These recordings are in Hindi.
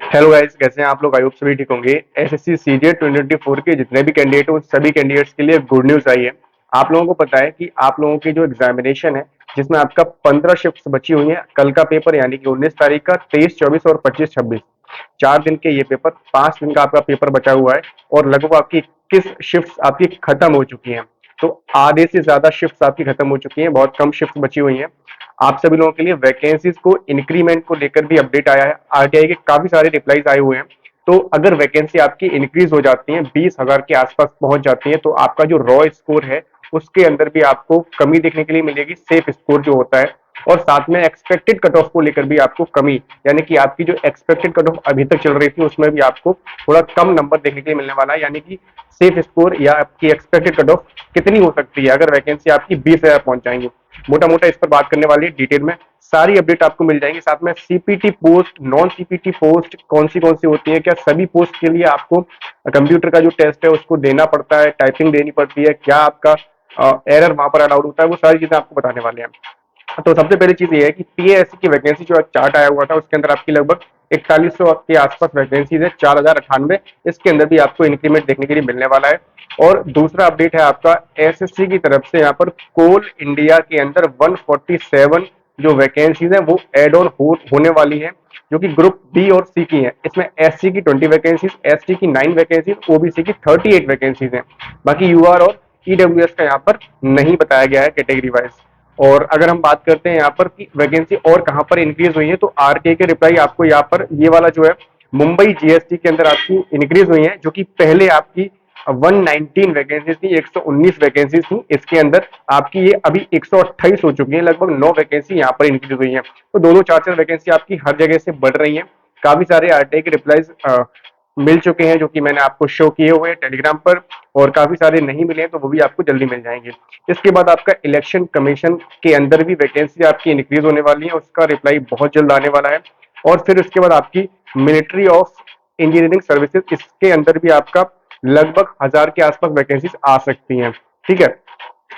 हेलो गाइस, कैसे हैं आप लोग। आई होप सभी ठीक होंगे। एसएससी सीजीएल 2024 के जितने भी कैंडिडेट हैं उन सभी कैंडिडेट्स के लिए गुड न्यूज आई है। आप लोगों को पता है कि आप लोगों की जो एग्जामिनेशन है, जिसमें आपका 15 शिफ्ट बची हुई है, कल का पेपर यानी कि 19 तारीख का, 23 24 और 25 26, 4 दिन के ये पेपर, 5 दिन का आपका पेपर बचा हुआ है। और लगभग आपकी 21 शिफ्ट आपकी खत्म हो चुकी हैं। तो आधे से ज्यादा शिफ्ट आपकी खत्म हो चुकी हैं, बहुत कम शिफ्ट बची हुई हैं। आप सभी लोगों के लिए वैकेंसीज को इंक्रीमेंट को लेकर भी अपडेट आया है। आरटीआई के काफी सारे रिप्लाईज आए हुए हैं। तो अगर वैकेंसी आपकी इंक्रीज हो जाती है, 20,000 के आसपास पहुंच जाती है, तो आपका जो रॉ स्कोर है उसके अंदर भी आपको कमी देखने के लिए मिलेगी, सेफ स्कोर जो होता है। और साथ में एक्सपेक्टेड कट ऑफ को लेकर भी आपको कमी, यानी कि आपकी जो एक्सपेक्टेड कट ऑफ अभी तक चल रही थी उसमें भी आपको थोड़ा कम नंबर देखने के लिए मिलने वाला है। यानी कि सेफ स्कोर या आपकी एक्सपेक्टेड कट ऑफ कितनी हो सकती है अगर वैकेंसी आपकी 20,000 पहुंच जाएंगी। मोटा मोटा इस पर बात करने वाली है डिटेल में। सारी अपडेट आपको मिल जाएंगी। साथ में CPT post, non CPT post कौन सी होती है, क्या सभी पोस्ट के लिए आपको कंप्यूटर का जो टेस्ट है उसको देना पड़ता है, टाइपिंग देनी पड़ती है, क्या आपका एरर वहां पर अलाउड होता है, वो सारी चीजें आपको बताने वाले हैं। तो सबसे पहली चीज ये है कि पीएएससी की वैकेंसी जो चार्ट आया हुआ था उसके अंदर आपकी लगभग 4100 के आसपास वैकेंसीज है, 4098। इसके अंदर भी आपको इंक्रीमेंट देखने के लिए मिलने वाला है। और दूसरा अपडेट है आपका एसएससी की तरफ से, यहाँ पर कोल इंडिया के अंदर 147 जो वैकेंसीज है वो एड ऑन होने वाली है, जो कि ग्रुप बी और सी की है। इसमें एससी की 20 वैकेंसीज, एसटी की 9 वैकेंसीज, ओबीसी की 38 वैकेंसीज है। बाकी यूआर और ईडब्ल्यूएस का यहाँ पर नहीं बताया गया है कैटेगरी वाइज। और अगर हम बात करते हैं यहाँ पर कि वैकेंसी और कहाँ पर इंक्रीज हुई है, तो आरके के रिप्लाई आपको यहाँ पर ये वाला जो है मुंबई जीएसटी के अंदर आपकी इंक्रीज हुई है, जो कि पहले आपकी 119 वैकेंसी थी, 119 वैकेंसी थी। इसके अंदर आपकी ये अभी 128 हो चुकी है, लगभग 9 वैकेंसी यहाँ पर इंक्रीज हुई है। तो दोनों 4-4 वैकेंसी आपकी हर जगह से बढ़ रही है। काफी सारे आरटीआई के रिप्लाईज मिल चुके हैं, जो कि मैंने आपको शो किए हुए हैं टेलीग्राम पर। और काफी सारे नहीं मिले हैं तो वो भी आपको जल्दी मिल जाएंगे। इसके बाद आपका इलेक्शन कमीशन के अंदर भी वैकेंसी आपकी इंक्रीज होने वाली है, उसका रिप्लाई बहुत जल्द आने वाला है। और फिर उसके बाद आपकी मिलिट्री ऑफ इंजीनियरिंग सर्विसेज, इसके अंदर भी आपका लगभग 1000 के आसपास वैकेंसीज आ सकती हैं। ठीक है,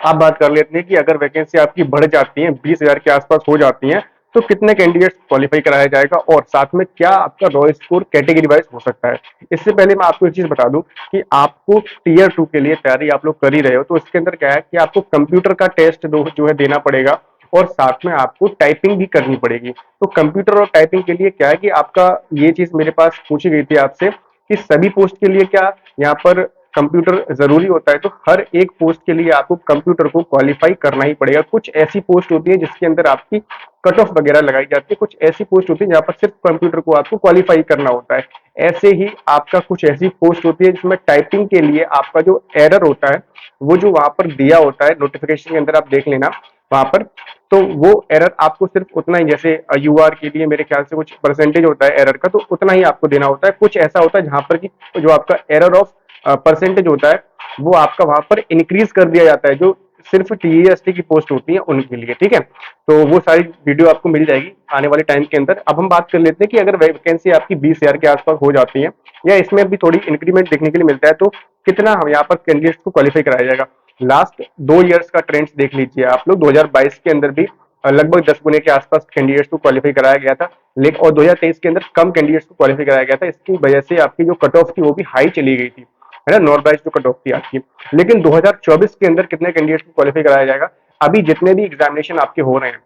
आप बात कर लेते हैं कि अगर वैकेंसी आपकी बढ़ जाती है, 20,000 के आसपास हो जाती है, तो कितने कैंडिडेट्स क्वालिफाई कराया जाएगा और साथ में क्या आपका रॉ स्कोर कैटेगरी वाइज हो सकता है। इससे पहले मैं आपको एक चीज बता दूं कि आपको टीयर 2 के लिए तैयारी आप लोग कर ही रहे हो, तो इसके अंदर क्या है कि आपको कंप्यूटर का टेस्ट जो है देना पड़ेगा और साथ में आपको टाइपिंग भी करनी पड़ेगी। तो कंप्यूटर और टाइपिंग के लिए क्या है कि आपका ये चीज मेरे पास पूछी गई थी आपसे कि सभी पोस्ट के लिए क्या यहाँ पर कंप्यूटर जरूरी होता है। तो हर एक पोस्ट के लिए आपको कंप्यूटर को क्वालिफाई करना ही पड़ेगा। कुछ ऐसी पोस्ट होती है जिसके अंदर आपकी कट ऑफ वगैरह लगाई जाती है, कुछ ऐसी पोस्ट होती है जहां पर सिर्फ कंप्यूटर को आपको क्वालिफाई करना होता है। ऐसे ही आपका कुछ ऐसी पोस्ट होती है जिसमें टाइपिंग के लिए आपका जो एरर होता है वो जो वहां पर दिया होता है नोटिफिकेशन के अंदर, आप देख लेना वहां पर। तो वो एरर आपको सिर्फ उतना ही, जैसे यूआर के लिए मेरे ख्याल से कुछ परसेंटेज होता है एरर का, तो उतना ही आपको देना होता है। कुछ ऐसा होता है जहां पर कि जो आपका एरर ऑफ परसेंटेज होता है वो आपका वहां पर इंक्रीज कर दिया जाता है, जो सिर्फ टीएसटी की पोस्ट होती है उनके लिए। ठीक है, तो वो सारी वीडियो आपको मिल जाएगी आने वाले टाइम के अंदर। अब हम बात कर लेते हैं कि अगर वैकेंसी आपकी 20,000 के आसपास हो जाती है या इसमें भी थोड़ी इंक्रीमेंट देखने के लिए मिलता है, तो कितना हम यहाँ पर कैंडिडेट्स को क्वालिफाई कराया जाएगा। लास्ट 2 ईयर्स का ट्रेंड्स देख लीजिए आप लोग। 2022 के अंदर भी लगभग 10 गुने के आसपास कैंडिडेट्स को क्वालिफाई कराया गया था, लेकिन और 2023 के अंदर कम कैंडिडेट्स को क्वालिफाई कराया गया था। इसकी वजह से आपकी जो कट ऑफ थी वो भी हाई चली गई थी, है ना, नॉर्मलाइज जो कट ऑफ थी आपकी। लेकिन 2024 के अंदर कितने कैंडिडेट्स को क्वालिफाई कराया जाएगा। अभी जितने भी एग्जामिनेशन आपके हो रहे हैं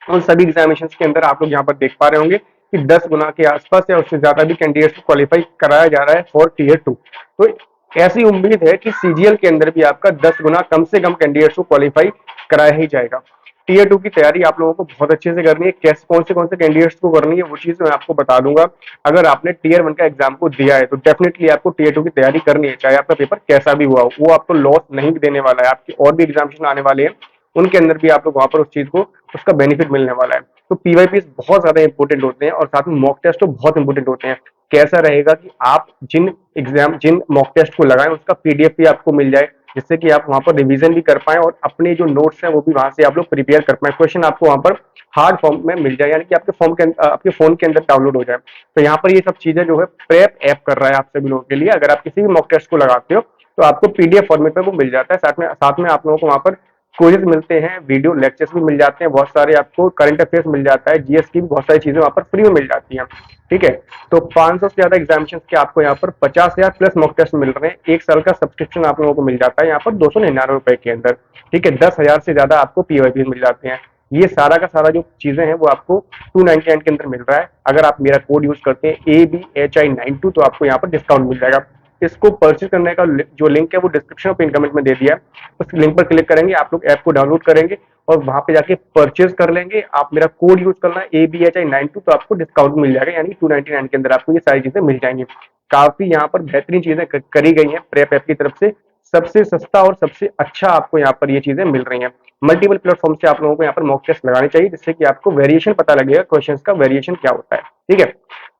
उन सभी एग्जामिनेशन के अंदर आप लोग यहाँ पर देख पा रहे होंगे कि 10 गुना के आसपास या उससे ज्यादा भी कैंडिडेट्स को क्वालिफाई कराया जा रहा है फॉर टीयर 2। तो ऐसी उम्मीद है कि सीजीएल के अंदर भी आपका 10 गुना कम से कम कैंडिडेट्स को क्वालिफाई कराया ही जाएगा। टीयर 2 की तैयारी आप लोगों को बहुत अच्छे से करनी है। कैसे कौन से कैंडिडेट्स को करनी है वो चीज मैं आपको बता दूंगा। अगर आपने टीयर 1 का एग्जाम को दिया है तो डेफिनेटली आपको टीयर 2 की तैयारी करनी है, चाहे आपका पेपर कैसा भी हुआ हो। वो आपको लॉस नहीं देने वाला है। आपकी और भी एग्जामिनेशन आने वाले हैं, उनके अंदर भी आप लोग वहां पर उस चीज को, उसका बेनिफिट मिलने वाला है। तो पीवाईपी बहुत ज्यादा इंपॉर्टेंट होते हैं और साथ में मॉक टेस्ट तो बहुत इंपॉर्टेंट होते हैं। कैसा रहेगा कि आप जिन मॉक टेस्ट को लगाएं उसका पीडीएफ भी आपको मिल जाए, जिससे कि आप वहां पर रिवीजन भी कर पाए और अपने जो नोट्स हैं वो भी वहां से आप लोग प्रिपेयर कर पाए। क्वेश्चन आपको वहां पर हार्ड फॉर्म में मिल जाए, यानी कि आपके फोन के अंदर डाउनलोड हो जाए। तो यहाँ पर ये सब चीजें जो है प्रेप ऐप कर रहा है आप सभी लोगों के लिए। अगर आप किसी भी मॉक टेस्ट को लगाते हो तो आपको पीडीएफ फॉर्मेट में वो मिल जाता है। साथ में आप लोगों को वहां पर क्विज़ मिलते हैं, वीडियो लेक्चर्स भी मिल जाते हैं, बहुत सारे आपको करंट अफेयर्स मिल जाता है, जीएस की भी बहुत सारी चीजें वहां पर फ्री में मिल जाती हैं। ठीक है, तो 500 से ज्यादा एग्जामिनेशन के आपको यहाँ पर 50,000 प्लस मॉक टेस्ट मिल रहे हैं। एक साल का सब्सक्रिप्शन आप लोगों को मिल जाता है यहाँ पर 299 रुपए के अंदर। ठीक है, 10,000 से ज्यादा आपको पीवाईपी मिल जाते हैं। ये सारा का सारा जो चीजें हैं वो आपको 299 के अंदर मिल रहा है। अगर आप मेरा कोड यूज करते हैं ABHI92 तो आपको यहाँ पर डिस्काउंट मिल जाएगा। इसको परचेज करने का जो लिंक है वो डिस्क्रिप्शन और पिन कमेंट में दे दिया है। उस लिंक पर क्लिक करेंगे, आप लोग ऐप को डाउनलोड करेंगे और वहां पे जाके परचेज कर लेंगे। आप मेरा कोड यूज करना है ABHI92 तो आपको डिस्काउंट मिल जाएगा, यानी 299 के अंदर आपको ये सारी चीजें मिल जाएंगी। काफी यहाँ पर बेहतरीन चीजें करी गई हैं प्रेप ऐप की तरफ से। सबसे सस्ता और सबसे अच्छा आपको यहाँ पर ये चीजें मिल रही हैं। मल्टीपल प्लेटफॉर्म से आप लोगों को यहाँ पर मॉक टेस्ट लगाने चाहिए, जिससे कि आपको वेरिएशन पता लगेगा, क्वेश्चंस का वेरिएशन क्या होता है। ठीक है,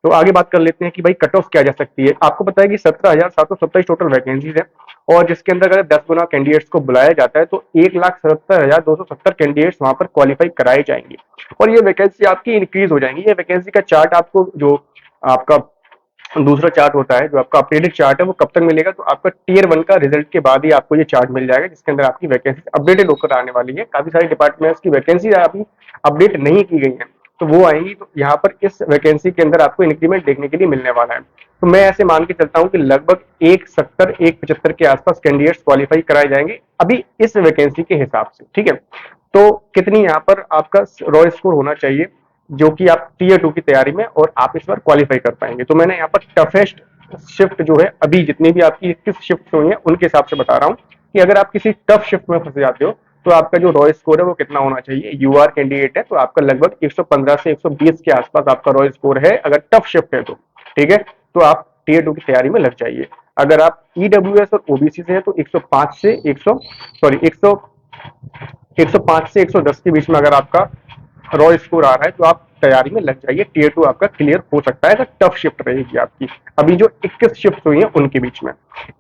तो आगे बात कर लेते हैं कि भाई कट ऑफ क्या जा सकती है। आपको पता है कि 17,727 टोटल वैकेंसीज है, और जिसके अंदर अगर 10 गुना कैंडिडेट्स को बुलाया जाता है तो 1,77,270 कैंडिडेट्स वहां पर क्वालिफाई कराए जाएंगे, और ये वैकेंसी आपकी इंक्रीज हो जाएंगी। ये वैकेंसी का चार्ट आपको जो आपका दूसरा चार्ट होता है, जो आपका अपडेटेड चार्ट है, वो कब तक मिलेगा, तो आपका टीयर 1 का रिजल्ट के बाद ही आपको ये चार्ट मिल जाएगा, जिसके अंदर आपकी वैकेंसी अपडेटेड होकर आने वाली है। काफी सारे डिपार्टमेंट्स की वैकेंसी अभी अपडेट नहीं की गई है, तो वो आएंगी। तो यहाँ पर इस वैकेंसी के अंदर आपको इंक्रीमेंट देखने के लिए मिलने वाला है। तो मैं ऐसे मान के चलता हूँ कि लगभग 170 175 के आसपास कैंडिडेट्स क्वालिफाई कराए जाएंगे अभी इस वैकेंसी के हिसाब से। ठीक है, तो कितनी यहाँ पर आपका रॉ स्कोर होना चाहिए जो कि आप टीयर 2 की तैयारी में और आप इस बार क्वालिफाई कर पाएंगे। तो मैंने यहाँ पर टफेस्ट शिफ्ट जो है, अभी जितनी भी आपकी 21 शिफ्ट हुई है उनके हिसाब से बता रहा हूँ कि अगर आप किसी टफ शिफ्ट में फंस जाते हो तो आपका जो रॉ स्कोर है वो कितना होना चाहिए। यूआर कैंडिडेट है तो आपका लगभग 115 से 120 के आसपास आपका रॉ स्कोर है अगर टफ शिफ्ट है तो। ठीक है, तो आप टीयर 2 की तैयारी में लग जाइए। अगर आप ईडब्ल्यूएस और ओबीसी से है तो 105 से 105 से 110 के बीच में अगर आपका रॉ स्कोर आ रहा है तो आप तैयारी में लग जाइए। टीयर 2 आपका क्लियर हो सकता है अगर टफ शिफ्ट रहेगी आपकी। अभी जो 21 शिफ्ट हुई है उनके बीच में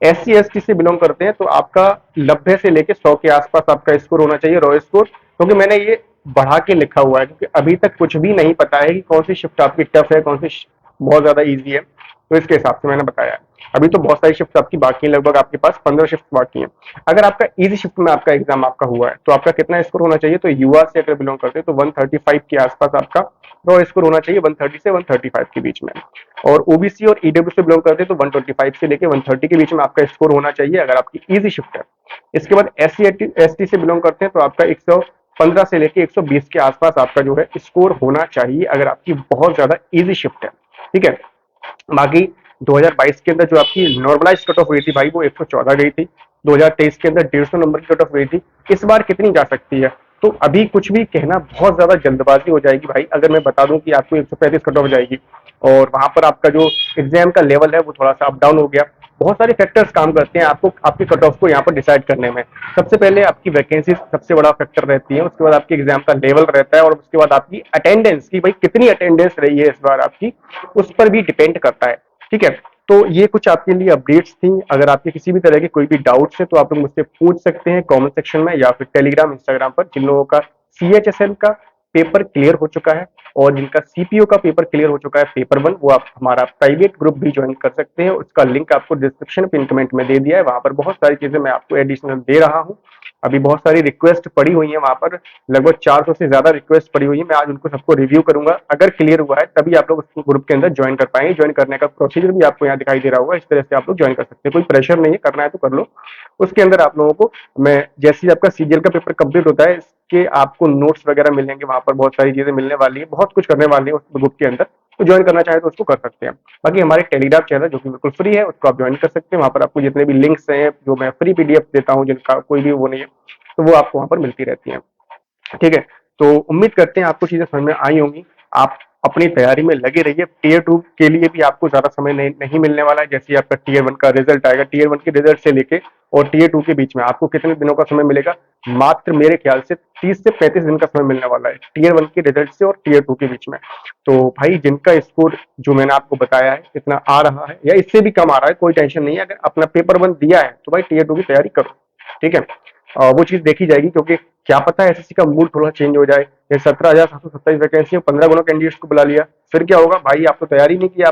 SC ST से बिलोंग करते हैं तो आपका 90 से लेके 100 के आसपास आपका स्कोर होना चाहिए, रॉ स्कोर। क्योंकि मैंने ये बढ़ा के लिखा हुआ है क्योंकि अभी तक कुछ भी नहीं पता है कि कौन सी शिफ्ट आपकी टफ है, कौन सी बहुत ज्यादा ईजी है, तो इसके हिसाब से मैंने बताया है। अभी तो बहुत सारी शिफ्ट आपकी बाकी है, लगभग आपके पास 15 शिफ्ट बाकी हैं। अगर आपका इजी शिफ्ट में आपका एग्जाम आपका हुआ है तो आपका कितना स्कोर होना चाहिए, तो यूआर से अगर बिलोंग करते हैं तो 135 के आसपास आपका रॉ स्कोर होना चाहिए, 130 से 135 के बीच में। और ओबीसी और ईडब्ल्यू से बिलोंग करते हैं तो 125 से लेकर 130 के बीच में आपका स्कोर होना चाहिए अगर आपकी इजी शिफ्ट है। इसके बाद SC ST से बिलोंग करते हैं तो आपका 115 से लेकर 120 के आसपास आपका जो है स्कोर होना चाहिए अगर आपकी बहुत ज्यादा इजी शिफ्ट है। ठीक है, बाकी 2022 के अंदर जो आपकी नॉर्मलाइज कट ऑफ हुई थी भाई वो 114 गई थी। 2023 के अंदर 150 नंबर की कट ऑफ हुई थी। इस बार कितनी जा सकती है, तो अभी कुछ भी कहना बहुत ज्यादा जल्दबाजी हो जाएगी भाई। अगर मैं बता दूं कि आपको 135 कट ऑफ जाएगी और वहां पर आपका जो एग्जाम का लेवल है वो थोड़ा सा अप डाउन हो गया। बहुत सारे फैक्टर्स काम करते हैं आपको आपके कट ऑफ को यहाँ पर डिसाइड करने में। सबसे पहले आपकी वैकेंसी सबसे बड़ा फैक्टर रहती है, उसके बाद आपके एग्जाम का लेवल रहता है, और उसके बाद आपकी अटेंडेंस की भाई कितनी अटेंडेंस रही है इस बार आपकी, उस पर भी डिपेंड करता है। ठीक है, तो ये कुछ आपके लिए अपडेट्स थी। अगर आपके किसी भी तरह के कोई भी डाउट्स है तो आप लोग मुझसे पूछ सकते हैं कमेंट सेक्शन में या फिर टेलीग्राम इंस्टाग्राम पर। जिन लोगों का CHSL का पेपर क्लियर हो चुका है और जिनका CPO का पेपर क्लियर हो चुका है पेपर 1, वो आप हमारा प्राइवेट ग्रुप भी ज्वाइन कर सकते हैं। उसका लिंक आपको डिस्क्रिप्शन पिन कमेंट में दे दिया है। वहां पर बहुत सारी चीजें मैं आपको एडिशनल दे रहा हूँ। अभी बहुत सारी रिक्वेस्ट पड़ी हुई है वहां पर, लगभग 400 से ज्यादा रिक्वेस्ट पड़ी हुई है। मैं आज उनको सबको रिव्यू करूंगा। अगर क्लियर हुआ है तभी आप लोग उस ग्रुप के अंदर ज्वाइन कर पाएंगे। ज्वाइन करने का प्रोसीजर भी आपको यहाँ दिखाई दे रहा होगा, इस तरह से आप लोग ज्वाइन कर सकते हैं। कोई प्रेशर नहीं है, करना है तो कर लो। उसके अंदर आप लोगों को मैं जैसे ही आपका CGL का पेपर कंप्लीट होता है इसके आपको नोट्स वगैरह मिलेंगे, वहां पर बहुत सारी चीजें मिलने वाली है, बहुत कुछ करने वाली है उस ग्रुप के अंदर। तो ज्वाइन करना चाहे तो उसको कर सकते हैं। बाकी हमारे टेलीग्राम चैनल जो कि बिल्कुल फ्री है उसको आप ज्वाइन कर सकते हैं। वहां पर आपको जितने भी लिंक्स हैं, जो मैं फ्री PDF देता हूँ जिनका कोई भी वो नहीं है, तो वो आपको वहां पर मिलती रहती है। ठीक है, तो उम्मीद करते हैं आपको चीजें समझ में आई होंगी। आप अपनी तैयारी में लगे रहिए। टीयर 2 के लिए भी आपको ज्यादा समय नहीं मिलने वाला है। जैसे आपका टीयर 1 का रिजल्ट आएगा, टीयर 1 के रिजल्ट से लेके और टीयर 2 के बीच में आपको कितने दिनों का समय मिलेगा, मात्र मेरे ख्याल से 30 से 35 दिन का समय मिलने वाला है टीयर 1 के रिजल्ट से और टीयर 2 के बीच में। तो भाई जिनका स्कोर जो मैंने आपको बताया है इतना आ रहा है या इससे भी कम आ रहा है, कोई टेंशन नहीं है। अगर अपना पेपर 1 दिया है तो भाई टीयर 2 की तैयारी करो। ठीक है, वो चीज देखी जाएगी, क्योंकि क्या पता है SSC का मूड थोड़ा चेंज हो जाए। ये 17,727 वैकेंसी 15 गुना कैंडिडेट्स को बुला लिया, फिर क्या होगा भाई, आप तो तैयारी नहीं की।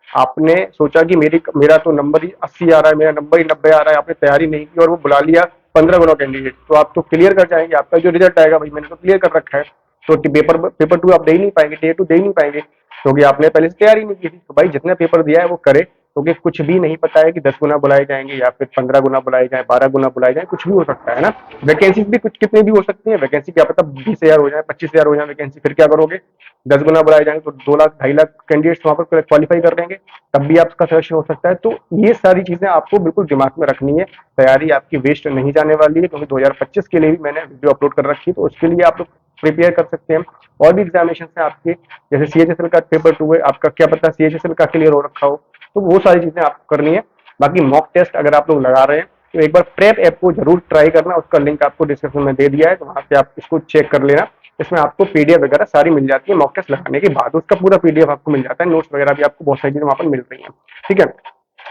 आपने सोचा कि मेरा तो नंबर ही 80 आ रहा है, मेरा नंबर ही 90 आ रहा है, आपने तैयारी नहीं की और वो बुला लिया 15 गुना कैंडिडेट, तो आप तो क्लियर कर जाएंगे, आपका जो रिजल्ट आएगा भाई मैंने तो क्लियर कर रखा है, तो पेपर टू आप दे ही नहीं पाएंगे, टीयर टू दे ही नहीं पाएंगे, क्योंकि आपने पहले से तैयारी नहीं की थी। तो भाई जितना पेपर दिया है वो करे, क्योंकि कुछ भी नहीं पता है कि 10 गुना बुलाए जाएंगे या फिर 15 गुना बुलाए जाए, 12 गुना बुलाए जाए, कुछ भी हो सकता है ना। वैकेंसी भी कुछ कितनी भी हो सकती है, वैकेंसी क्या पता 20,000 हो जाए, 25,000 हो जाए वैकेंसी, फिर क्या करोगे? 10 गुना बुलाए जाएंगे तो 2 लाख 2.5 लाख कैंडिडेट्स वहां पर क्वालिफाई कर देंगे, तब भी आपका सिलेक्शन हो सकता है। तो ये सारी चीजें आपको बिल्कुल दिमाग में रखनी है, तैयारी आपकी वेस्ट नहीं जाने वाली है, क्योंकि 2025 के लिए भी मैंने वीडियो अपलोड कर रखी है, तो उसके लिए आप लोग प्रिपेयर कर सकते हैं। और भी एग्जामिनेशन है आपके, जैसे CHSL का पेपर 2 है आपका, क्या पता CHSL का क्लियर हो रखा हो, तो वो सारी चीजें आपको करनी है। बाकी मॉक टेस्ट अगर आप लोग लगा रहे हैं तो एक बार प्रेप ऐप को जरूर ट्राई करना, उसका लिंक आपको डिस्क्रिप्शन में दे दिया है, तो वहां से आप इसको चेक कर लेना। इसमें आपको PDF वगैरह सारी मिल जाती है, मॉक टेस्ट लगाने के बाद उसका पूरा PDF आपको मिल जाता है, नोट्स वगैरह भी आपको बहुत सारी चीजें वहां पर मिल रही है। ठीक है,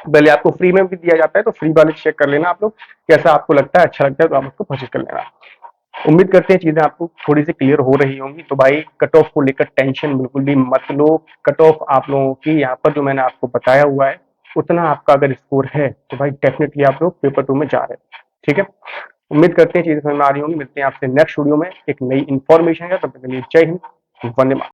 पहले आपको फ्री में भी दिया जाता है, तो फ्री वाले चेक कर लेना आप लोग, कैसा आपको लगता है, अच्छा लगता है तो आप उसको परचेज कर लेना। उम्मीद करते हैं चीजें आपको थोड़ी सी क्लियर हो रही होंगी। तो भाई कट ऑफ को लेकर टेंशन बिल्कुल भी मत लो, कट ऑफ आप लोगों की यहाँ पर जो मैंने आपको बताया हुआ है उतना आपका अगर स्कोर है तो भाई डेफिनेटली आप लोग पेपर 2 में जा रहे हैं। ठीक है, उम्मीद करते हैं चीजें समझ में आ रही होंगी। मिलते हैं आपसे नेक्स्ट वीडियो में एक नई इन्फॉर्मेशन है, तब तक के लिए जय हिंद, वंदे मातरम।